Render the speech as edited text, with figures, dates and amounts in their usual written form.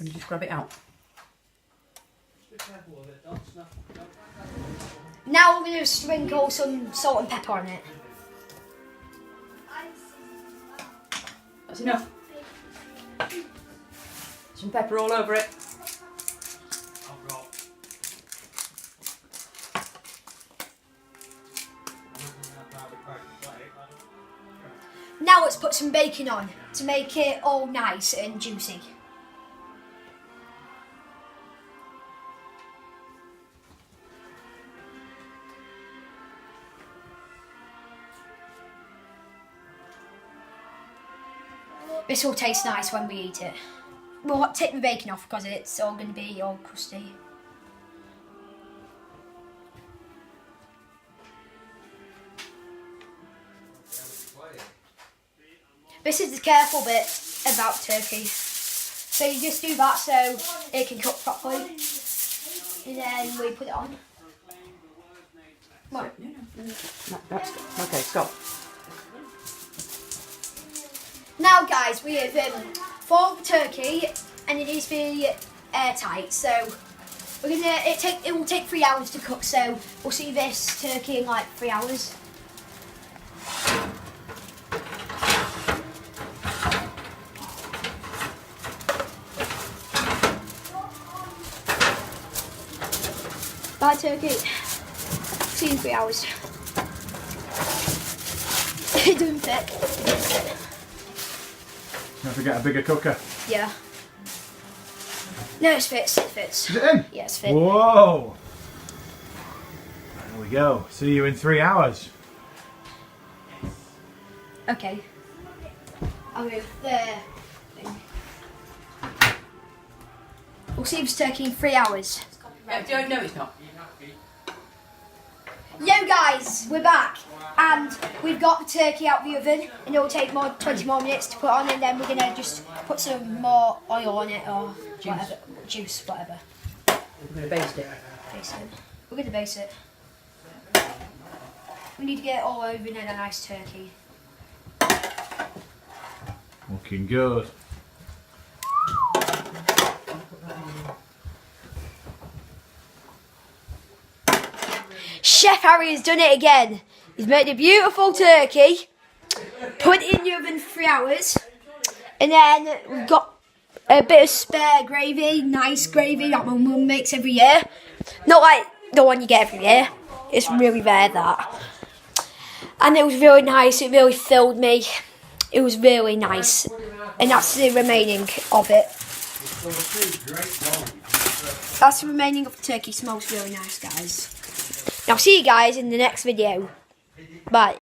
Can you just grab it out? Now we're going to sprinkle some salt and pepper on it. That's enough. Some pepper all over it. Now let's put some bacon on to make it all nice and juicy. This will taste nice when we eat it. We'll take the bacon off because it's all going to be all crusty. This is the careful bit about turkey. So you just do that so it can cook properly. And then we put it on. What? No, that's okay, stop. Now guys, we have formed turkey and it needs to be airtight. So we're gonna it will take 3 hours to cook, so we'll see this turkey in like 3 hours. Bye turkey. See you in 3 hours. It doesn't fit. Don't forget a bigger cooker. Yeah. No, it fits. It fits. Is it in? Yeah, it's fit. Whoa! There we go. See you in 3 hours. Okay. I'll move the thing. We'll see this turkey in 3 hours. No, it's not. Yo guys, we're back and we've got the turkey out of the oven and it will take 20 more minutes to put on, and then we're going to just put some more oil on it or whatever. Juice, whatever. We're going to baste it. Baste it. We're going to baste it. We need to get it all over in a nice turkey. Looking good. Chef Harry has done it again. He's made a beautiful turkey, put it in the oven for 3 hours, and then we've got a bit of spare gravy, nice gravy that my mum makes every year. Not like the one you get every year. It's really rare, that. And it was really nice. It really filled me. It was really nice. And that's the remaining of it. That's the remaining of the turkey. Smells really nice, guys. Now see you guys in the next video. Bye.